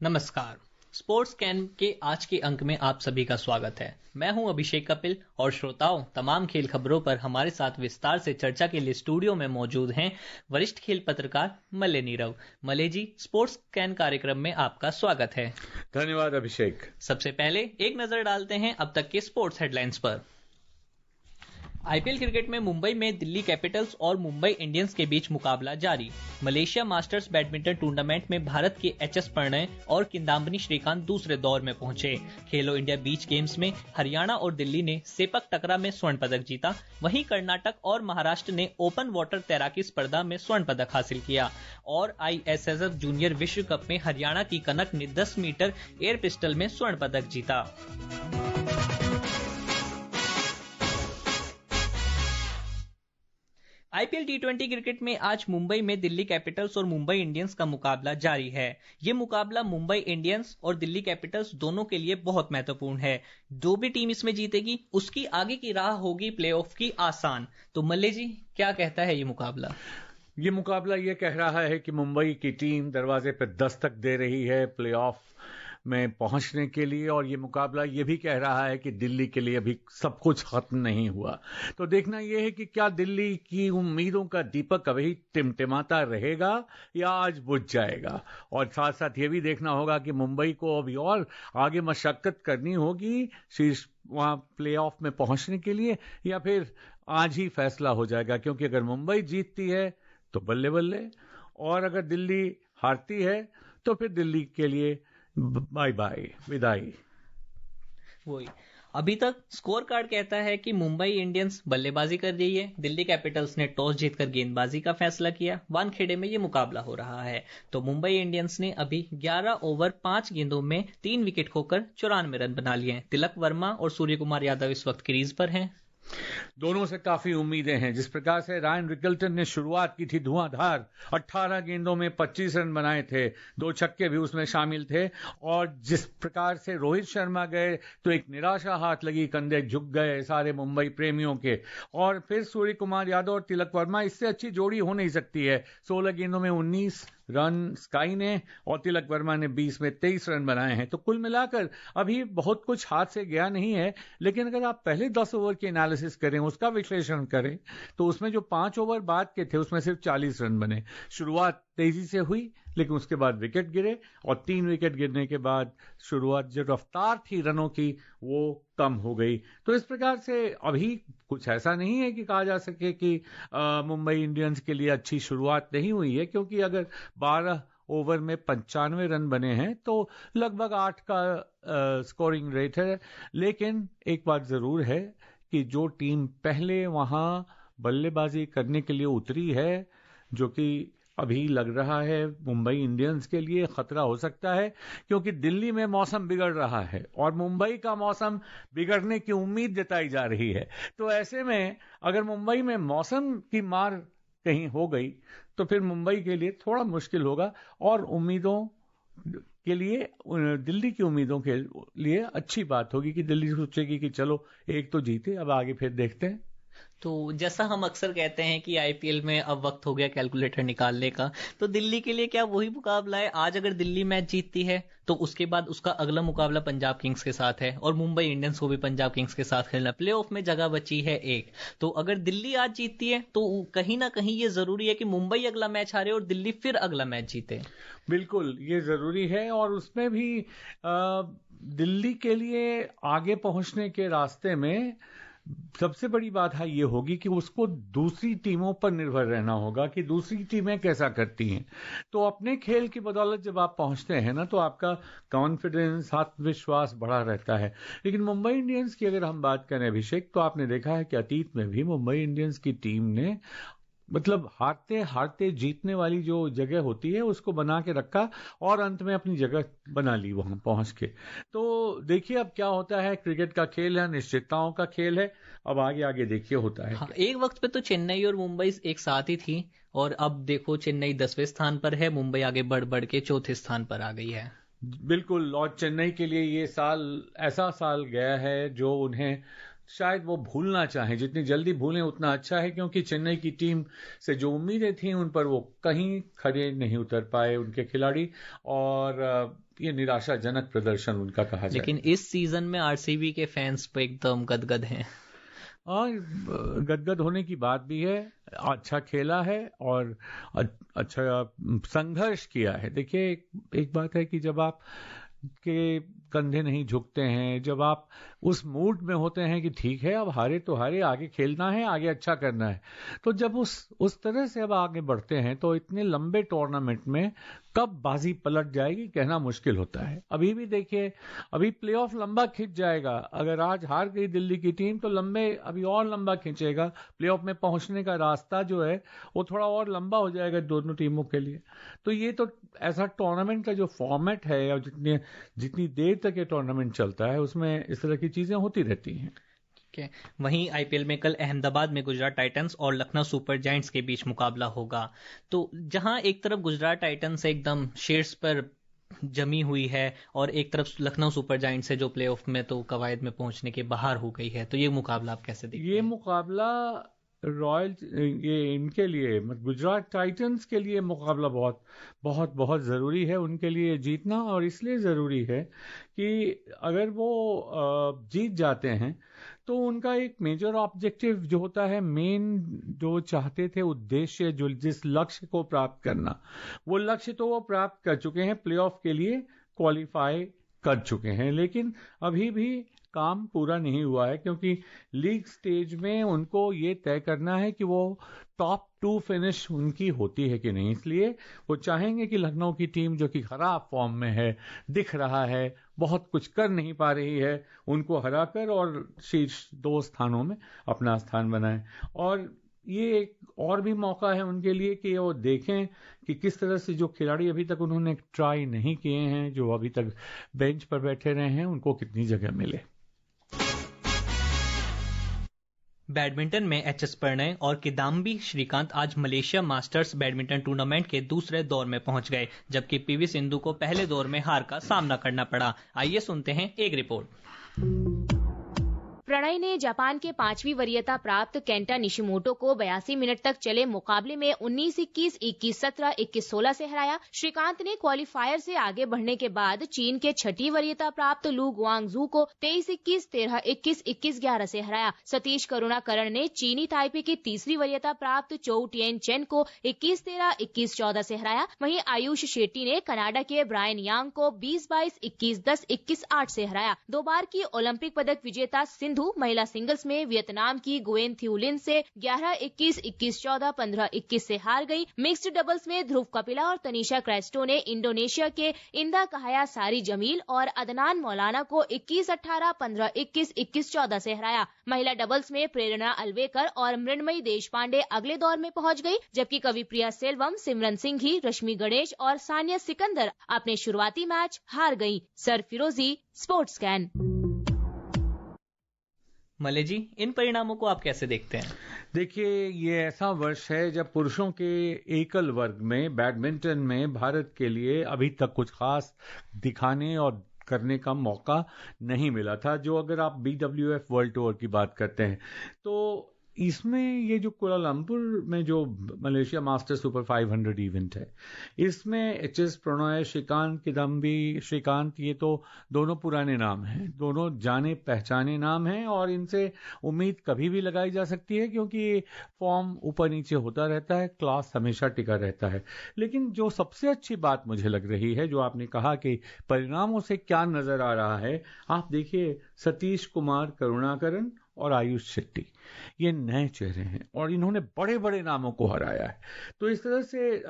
नमस्कार। Sports can के आज के अंक में आप सभी का स्वागत है। मैं हूं अभिषेक कपिल और श्रोताओं, तमाम खेल खबरों पर हमारे साथ विस्तार से चर्चा के लिए स्टूडियो में मौजूद हैं वरिष्ठ खेल पत्रकार मल्ले नीरव। मल्ले जी, स्पोर्ट्स कैन कार्यक्रम में आपका स्वागत है। धन्यवाद अभिषेक। सबसे पहले एक नजर डालते हैं अब तक के स्पोर्ट्स हेडलाइंस पर। आईपीएल क्रिकेट में मुंबई में दिल्ली कैपिटल्स और मुंबई इंडियंस के बीच मुकाबला जारी। मलेशिया मास्टर्स बैडमिंटन टूर्नामेंट में भारत के एचएस प्रणय और किदांबी श्रीकांत दूसरे दौर में पहुंचे। खेलो इंडिया बीच गेम्स में हरियाणा और दिल्ली ने सेपक टकरा में स्वर्ण पदक जीता। वहीं कर्नाटक और महाराष्ट्र ने ओपन वाटर तैराकी स्पर्धा में स्वर्ण पदक हासिल किया। और आईएसएसएफ जूनियर विश्व कप में हरियाणा की कनक ने 10 मीटर एयर पिस्टल में स्वर्ण पदक जीता। आईपीएल टी20 क्रिकेट में आज मुंबई में दिल्ली कैपिटल्स और मुंबई इंडियंस का मुकाबला जारी है। ये मुकाबला मुंबई इंडियंस और दिल्ली कैपिटल्स दोनों के लिए बहुत महत्वपूर्ण है। जो भी टीम इसमें जीतेगी उसकी आगे की राह होगी प्लेऑफ की आसान। तो मल्ले जी, क्या कहता है ये मुकाबला? ये मुकाबला ये कह रहा है कि मुंबई की टीम दरवाजे पर दस्तक दे रही है प्लेऑफ में पहुंचने के लिए, और ये मुकाबला ये भी कह रहा है कि दिल्ली के लिए अभी सब कुछ खत्म नहीं हुआ। तो देखना यह है कि क्या दिल्ली की उम्मीदों का दीपक अभी टिमटिमाता रहेगा या आज बुझ जाएगा। और साथ साथ ये भी देखना होगा कि मुंबई को अभी और आगे मशक्कत करनी होगी शीर्ष वहां प्लेऑफ में पहुंचने के लिए, या फिर आज ही फैसला हो जाएगा। क्योंकि अगर मुंबई जीतती है तो बल्ले बल्ले, और अगर दिल्ली हारती है तो फिर दिल्ली के लिए बाय बाय, विदाई। वही अभी तक स्कोर कार्ड कहता है कि मुंबई इंडियंस बल्लेबाजी कर रही है। दिल्ली कैपिटल्स ने टॉस जीतकर गेंदबाजी का फैसला किया। वानखेड़े में ये मुकाबला हो रहा है। तो मुंबई इंडियंस ने अभी 11 ओवर 5 गेंदों में 3 विकेट खोकर 94 रन बना लिए हैं। तिलक वर्मा और सूर्य कुमार यादव इस वक्त क्रीज पर हैं। दोनों से काफी उम्मीदें हैं। जिस प्रकार से रायन रिकल्टन ने शुरुआत की थी धुआंधार, 18 गेंदों में 25 रन बनाए थे, 2 छक्के भी उसमें शामिल थे। और जिस प्रकार से रोहित शर्मा गए तो एक निराशा हाथ लगी, कंधे झुक गए सारे मुंबई प्रेमियों के। और फिर सूर्य कुमार यादव और तिलक वर्मा, इससे अच्छी जोड़ी हो नहीं सकती है। 16 गेंदों में 19 रन स्काई ने और तिलक वर्मा ने 20 में 23 रन बनाए हैं। तो कुल मिलाकर अभी बहुत कुछ हाथ से गया नहीं है। लेकिन अगर आप पहले 10 ओवर की एनालिसिस करें, उसका विश्लेषण करें, तो उसमें जो 5 ओवर बाद के थे उसमें सिर्फ 40 रन बने। शुरुआत तेजी से हुई, लेकिन उसके बाद विकेट गिरे, और 3 विकेट गिरने के बाद शुरुआत जो रफ्तार थी रनों की वो कम हो गई। तो इस प्रकार से अभी कुछ ऐसा नहीं है कि कहा जा सके कि मुंबई इंडियंस के लिए अच्छी शुरुआत नहीं हुई है। क्योंकि अगर 12 ओवर में 95 रन बने हैं तो लगभग 8 का स्कोरिंग रेट है। लेकिन एक बात जरूर है कि जो टीम पहले वहां बल्लेबाजी करने के लिए उतरी है, जो कि अभी लग रहा है मुंबई इंडियंस के लिए खतरा हो सकता है। क्योंकि दिल्ली में मौसम बिगड़ रहा है और मुंबई का मौसम बिगड़ने की उम्मीद जताई जा रही है। तो ऐसे में अगर मुंबई में मौसम की मार कहीं हो गई तो फिर मुंबई के लिए थोड़ा मुश्किल होगा। और उम्मीदों के लिए, दिल्ली की उम्मीदों के लिए अच्छी बात होगी कि दिल्ली सोचेगी कि चलो एक तो जीते, अब आगे फिर देखते हैं। तो जैसा हम अक्सर कहते हैं कि आईपीएल में अब वक्त हो गया कैलकुलेटर निकालने का, तो दिल्ली के लिए क्या वही मुकाबला है? आज अगर दिल्ली मैच जीतती है तो उसके बाद उसका अगला मुकाबला पंजाब किंग्स के साथ है, और मुंबई इंडियंस को भी पंजाब किंग्स के साथ खेलना। प्लेऑफ में जगह बची है एक। तो अगर दिल्ली आज जीतती है तो कहीं ना कहीं ये जरूरी है कि मुंबई अगला मैच हारे और दिल्ली फिर अगला मैच जीते। बिल्कुल, ये जरूरी है। और उसमें भी दिल्ली के लिए आगे पहुंचने के रास्ते में सबसे बड़ी बात है ये होगी कि उसको दूसरी टीमों पर निर्भर रहना होगा कि दूसरी टीमें कैसा करती हैं। तो अपने खेल की बदौलत जब आप पहुंचते हैं ना, तो आपका कॉन्फिडेंस, आत्मविश्वास बढ़ा रहता है। लेकिन मुंबई इंडियंस की अगर हम बात करें अभिषेक, तो आपने देखा है कि अतीत में भी मुंबई इंडियंस की टीम ने मतलब हारते हारते जीतने वाली जो जगह होती है उसको बना के रखा, और अंत में अपनी जगह बना ली वहां पहुंच के। तो देखिए अब क्या होता है। क्रिकेट का खेल है, निश्चितताओं का खेल है। अब आगे आगे देखिए होता है। हाँ, एक वक्त पे तो चेन्नई और मुंबई एक साथ ही थी, और अब देखो चेन्नई 10वें स्थान पर है, मुंबई आगे बढ़ बढ़ के 4थे स्थान पर आ गई है। बिल्कुल, और चेन्नई के लिए ये साल ऐसा साल गया है जो उन्हें शायद वो भूलना चाहें। जितनी जल्दी भूलें उतना अच्छा है। क्योंकि चेन्नई की टीम से जो उम्मीदें थी उन पर वो कहीं खड़े नहीं उतर पाए उनके खिलाड़ी। और ये निराशाजनक प्रदर्शन उनका कहा जाए। लेकिन इस सीजन में आरसीबी के फैंस पे एकदम गदगद हैं। और गदगद होने की बात भी है, अच्छा खेला है और अच्छा संघर्ष किया है। देखिए एक बात है कि जब आप के कंधे नहीं झुकते हैं, जब आप उस मूड में होते हैं कि ठीक है अब हारे तो हारे, आगे खेलना है, आगे अच्छा करना है, तो जब उस तरह से अब आगे बढ़ते हैं तो इतने लंबे टूर्नामेंट में कब बाजी पलट जाएगी कहना मुश्किल होता है। अभी भी देखिए, अभी प्लेऑफ लंबा खिंच जाएगा। अगर आज हार गई दिल्ली की टीम तो अभी और लंबा खिंचेगा। प्लेऑफ में पहुंचने का रास्ता जो है वो थोड़ा और लंबा हो जाएगा दोनों टीमों के लिए। तो ये तो ऐसा टूर्नामेंट का जो फॉर्मेट है और जितनी देर तक ये टूर्नामेंट चलता है उसमें इस तरह की चीजें होती रहती हैं। वहीं आईपीएल में कल अहमदाबाद में गुजरात टाइटंस और लखनऊ सुपर जायंट्स के बीच मुकाबला होगा। तो जहां एक तरफ गुजरात टाइटंस एकदम शीर्ष पर जमी हुई है और एक तरफ लखनऊ सुपर जायंट्स है जो प्लेऑफ में तो कवायद में पहुंचने के बाहर हो गई है, तो ये मुकाबला आप कैसे देखते हैं? ये मुकाबला ये इनके लिए गुजरात टाइटंस के लिए मुकाबला बहुत बहुत बहुत ज़रूरी है उनके लिए जीतना। और इसलिए ज़रूरी है कि अगर वो जीत जाते हैं तो उनका एक मेजर ऑब्जेक्टिव जो होता है, मेन जो चाहते थे उद्देश्य, जो जिस लक्ष्य को प्राप्त करना, वो लक्ष्य तो वो प्राप्त कर चुके हैं, प्लेऑफ के लिए क्वालिफाई कर चुके हैं। लेकिन अभी भी काम पूरा नहीं हुआ है क्योंकि लीग स्टेज में उनको ये तय करना है कि वो टॉप 2 फिनिश उनकी होती है कि नहीं। इसलिए वो चाहेंगे कि लखनऊ की टीम जो कि खराब फॉर्म में है, दिख रहा है बहुत कुछ कर नहीं पा रही है, उनको हराकर और शीर्ष 2 स्थानों में अपना स्थान बनाए। और ये एक और भी मौका है उनके लिए कि वो देखें कि किस तरह से जो खिलाड़ी अभी तक उन्होंने ट्राई नहीं किए हैं, जो अभी तक बेंच पर बैठे रहे हैं, उनको कितनी जगह मिले। बैडमिंटन में एचएस प्रणय और किदाम्बी श्रीकांत आज मलेशिया मास्टर्स बैडमिंटन टूर्नामेंट के दूसरे दौर में पहुंच गए, जबकि पीवी सिंधु को पहले दौर में हार का सामना करना पड़ा। आइए सुनते हैं एक रिपोर्ट। प्रणय ने जापान के 5वीं वरीयता प्राप्त केंटा निशिमोटो को 82 मिनट तक चले मुकाबले में 19-21, 21-17, 21-16 से हराया। श्रीकांत ने क्वालिफायर से आगे बढ़ने के बाद चीन के 6ठी वरीयता प्राप्त लू गुआंगजू को 23-21, 13-21, 21-11 से हराया। सतीश करुणाकरण ने चीनी ताइपे की 3री वरीयता प्राप्त चोउ टिएन चेन को 21-13, 21-14 से हराया। वहीं आयुष शेट्टी ने कनाडा के ब्रायन यांग को 20-22, 21-10, 21-8 से हराया। 2 बार की ओलंपिक पदक विजेता सिंधु महिला सिंगल्स में वियतनाम की गुएन थियू लिन से 11-21, 21-14, 15-21 से हार गई। मिक्स्ड डबल्स में ध्रुव कपिला और तनीषा क्रेस्टो ने इंडोनेशिया के इंदा कहाया सारी जमील और अदनान मौलाना को 21-18, 15-21, 21-14 से हराया। महिला डबल्स में प्रेरणा अलवेकर और मृण्मयी देशपांडे अगले दौर में पहुंच गई, जबकि कविप्रिया सेल्वम, सिमरन सिंघी, रश्मि गणेश और सानिया सिकंदर अपने शुरुआती मैच हार गई। सरफिरोजी, स्पोर्ट्स कैन। मले जी, इन परिणामों को आप कैसे देखते हैं? देखिए, ये ऐसा वर्ष है जब पुरुषों के एकल वर्ग में बैडमिंटन में भारत के लिए अभी तक कुछ खास दिखाने और करने का मौका नहीं मिला था। जो अगर आप BWF वर्ल्ड टूर की बात करते हैं तो इसमें ये जो कुआलालंपुर में जो मलेशिया मास्टर सुपर 500 इवेंट है, इसमें एचएस प्रणय, श्रीकांत, किदाम्बी श्रीकांत, ये तो दोनों पुराने नाम हैं, दोनों जाने पहचाने नाम हैं और इनसे उम्मीद कभी भी लगाई जा सकती है क्योंकि फॉर्म ऊपर नीचे होता रहता है, क्लास हमेशा टिका रहता है। लेकिन जो सबसे अच्छी बात मुझे लग रही है, जो आपने कहा कि परिणामों से क्या नजर आ रहा है, आप देखिए सतीश कुमार करुणाकरण और आयुष शेट्टी, ये नए चेहरे हैं और इन्होंने बड़े बड़े नामों को हराया है। तो इस तरह से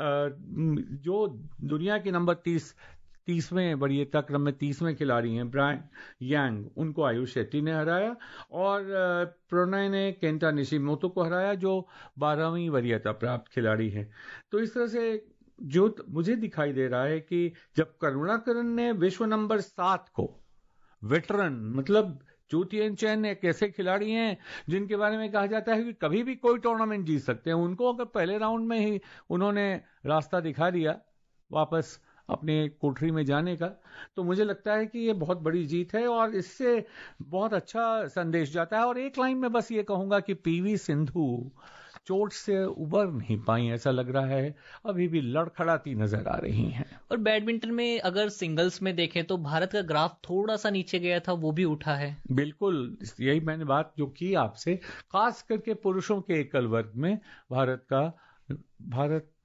जो दुनिया की नंबर 30वें वरीयता क्रम में 30वें खिलाड़ी हैं ब्रायन यांग, उनको आयुष शेट्टी ने हराया और प्रणय ने केंटा निशिमोतो को हराया जो 12वीं वरीयता प्राप्त खिलाड़ी हैं। तो इस तरह से जो मुझे दिखाई दे रहा है कि जब करुणाकरण ने विश्व नंबर 7 को, वेटरन मतलब चोउ टिएन चेन एक ऐसे खिलाड़ी हैं जिनके बारे में कहा जाता है कि कभी भी कोई टूर्नामेंट जीत सकते हैं, उनको अगर पहले राउंड में ही उन्होंने रास्ता दिखा दिया वापस अपने कोठरी में जाने का, तो मुझे लगता है कि ये बहुत बड़ी जीत है और इससे बहुत अच्छा संदेश जाता है। और एक लाइन में बस ये कहूंगा कि पीवी सिंधु चोट से उबर नहीं पाई, ऐसा लग रहा है अभी भी लड़खड़ाती नजर आ रही हैं। और बैडमिंटन में अगर सिंगल्स में देखें तो भारत का ग्राफ थोड़ा सा नीचे गया था, वो भी उठा है। बिल्कुल, यही मैंने बात जो की आपसे, खास करके पुरुषों के एकल वर्ग में भारत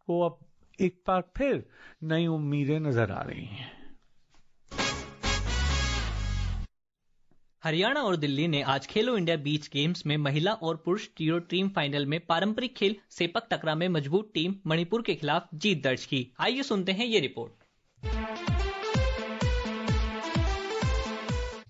को अब एक बार फिर नई उम्मीदें नजर आ रही हैं। हरियाणा और दिल्ली ने आज खेलो इंडिया बीच गेम्स में महिला और पुरुष टीरो टीम फाइनल में पारंपरिक खेल सेपक टकरा में मजबूत टीम मणिपुर के खिलाफ जीत दर्ज की। आइए सुनते हैं ये रिपोर्ट।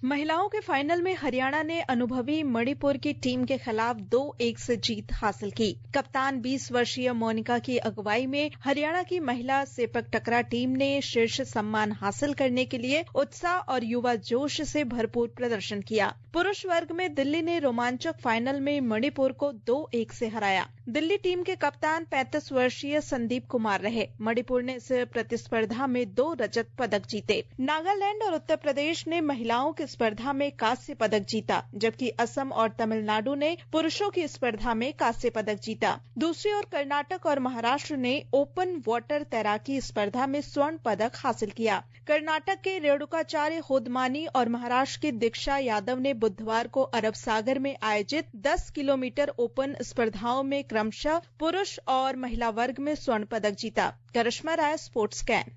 महिलाओं के फाइनल में हरियाणा ने अनुभवी मणिपुर की टीम के खिलाफ 2-1 से जीत हासिल की। कप्तान 20 वर्षीय मोनिका की अगुवाई में हरियाणा की महिला सेपक टकरा टीम ने शीर्ष सम्मान हासिल करने के लिए उत्साह और युवा जोश से भरपूर प्रदर्शन किया। पुरुष वर्ग में दिल्ली ने रोमांचक फाइनल में मणिपुर को 2-1 से हराया। दिल्ली टीम के कप्तान 35 वर्षीय संदीप कुमार रहे। मणिपुर ने इस प्रतिस्पर्धा में 2 रजत पदक जीते। नागालैंड और उत्तर प्रदेश ने महिलाओं की स्पर्धा में कांस्य पदक जीता, जबकि असम और तमिलनाडु ने पुरुषों की स्पर्धा में कांस्य पदक जीता। दूसरी ओर कर्नाटक और महाराष्ट्र ने ओपन वाटर तैराकी स्पर्धा में स्वर्ण पदक हासिल किया। कर्नाटक के रेणुकाचार्य होदमानी और महाराष्ट्र की दीक्षा यादव ने बुधवार को अरब सागर में आयोजित 10 किलोमीटर ओपन स्पर्धाओं में क्रमशः पुरुष और महिला वर्ग में स्वर्ण पदक जीता। करिश्मा राय, स्पोर्ट्स कैन।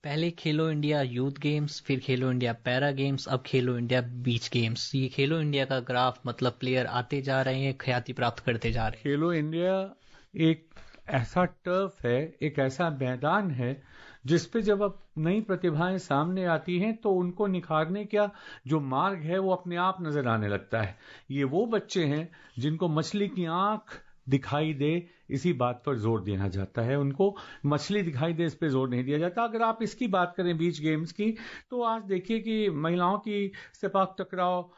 पहले खेलो इंडिया यूथ गेम्स, फिर खेलो इंडिया पैरा गेम्स, अब खेलो इंडिया बीच गेम्स। ये खेलो इंडिया का ग्राफ मतलब प्लेयर आते जा रहे हैं, ख्याति प्राप्त करते जा रहे हैं। खेलो इंडिया एक ऐसा टर्फ है, एक ऐसा मैदान है जिसपे जब अब नई प्रतिभाएं सामने आती हैं तो उनको निखारने का जो मार्ग है वो अपने आप नजर आने लगता है। ये वो बच्चे हैं जिनको मछली की आंख दिखाई दे, इसी बात पर जोर दिया जाता है। उनको मछली दिखाई दे, इस पे जोर नहीं दिया जाता। अगर आप इसकी बात करें बीच गेम्स की, तो आज देखिए कि महिलाओं की सेपक टकराव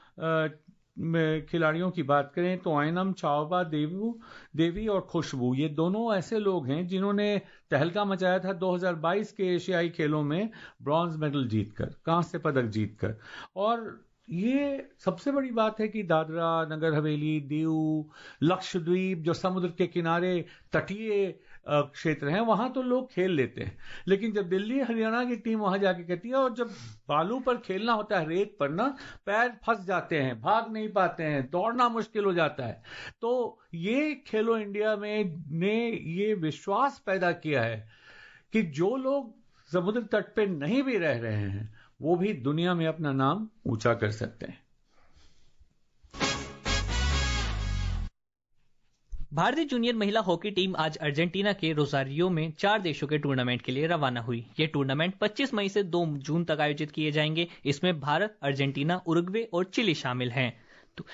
खिलाड़ियों की बात करें तो आयनम चावबा देवी और खुशबू, ये दोनों ऐसे लोग हैं जिन्होंने तहलका मचाया था 2022 के एशियाई खेलों में ब्रॉन्ज मेडल जीतकर, कांस्य पदक जीतकर। और ये सबसे बड़ी बात है कि दादरा नगर हवेली, दीव, लक्षद्वीप जो समुद्र के किनारे तटीय क्षेत्र हैं, वहां तो लोग खेल लेते हैं, लेकिन जब दिल्ली हरियाणा की टीम वहां जाके कहती है और जब बालू पर खेलना होता है, रेत पर ना, पैर फंस जाते हैं, भाग नहीं पाते हैं, दौड़ना मुश्किल हो जाता है। तो ये खेलो इंडिया में ने ये विश्वास पैदा किया है कि जो लोग समुद्र तट पे नहीं भी रह रहे हैं वो भी दुनिया में अपना नाम ऊंचा कर सकते हैं। भारतीय जूनियर महिला हॉकी टीम आज अर्जेंटीना के रोजारियो में 4 देशों के टूर्नामेंट के लिए रवाना हुई। ये टूर्नामेंट 25 मई से 2 जून तक आयोजित किए जाएंगे। इसमें भारत, अर्जेंटीना, उरुग्वे और चिली शामिल हैं। तो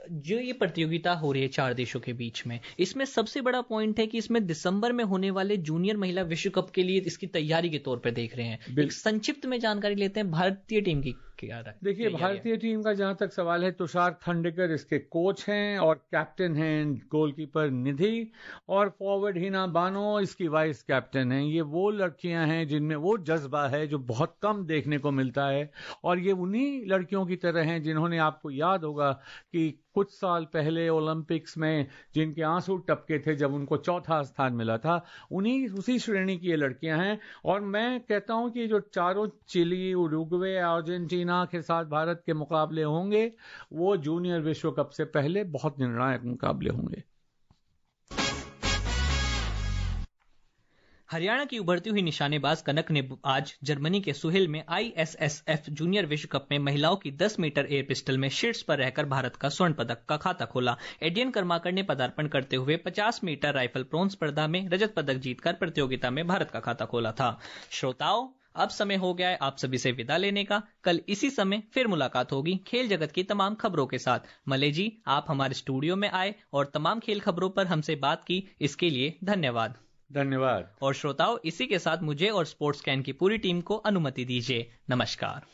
जो ये प्रतियोगिता हो रही है 4 देशों के बीच में, इसमें सबसे बड़ा पॉइंट है कि इसमें दिसंबर में होने वाले जूनियर महिला विश्व कप के लिए इसकी तैयारी के तौर पर देख रहे हैं। एक संक्षिप्त में जानकारी लेते हैं भारतीय टीम की क्या रहा है। देखिए, भारतीय टीम का जहां तक सवाल है, तुषार खंडेकर इसके कोच हैं और कैप्टन हैं, गोलकीपर निधि, और फॉरवर्ड हिना बानो इसकी वाइस कैप्टन हैं। ये वो लड़कियां हैं जिनमें वो जज्बा है जो बहुत कम देखने को मिलता है, और ये उन्हीं लड़कियों की तरह हैं जिन्होंने, आपको याद होगा कि कुछ साल पहले ओलंपिक्स में जिनके आंसू टपके थे जब उनको 4था स्थान मिला था, उसी श्रेणी की ये लड़कियां हैं। और मैं कहता हूं कि जो चारों चिली, उरुग्वे, अर्जेंटीना के साथ भारत के मुकाबले होंगे, वो जूनियर विश्व कप से पहले बहुत निर्णायक मुकाबले होंगे। हरियाणा की उभरती हुई निशानेबाज कनक ने आज जर्मनी के सुहेल में ISSF जूनियर विश्व कप में महिलाओं की 10 मीटर एयर पिस्टल में शीर्ष पर रहकर भारत का स्वर्ण पदक का खाता खोला। एडियन कर्माकर ने पदार्पण करते हुए 50 मीटर राइफल प्रोन स्पर्धा में रजत पदक जीतकर प्रतियोगिता में भारत का खाता खोला था। श्रोताओं, अब समय हो गया है आप सभी से विदा लेने का। कल इसी समय फिर मुलाकात होगी खेल जगत की तमाम खबरों के साथ। मले जी, आप हमारे स्टूडियो में आए और तमाम खेल खबरों पर हमसे बात की, इसके लिए धन्यवाद। धन्यवाद। और श्रोताओं, इसी के साथ मुझे और स्पोर्ट्स कैन की पूरी टीम को अनुमति दीजिए। नमस्कार।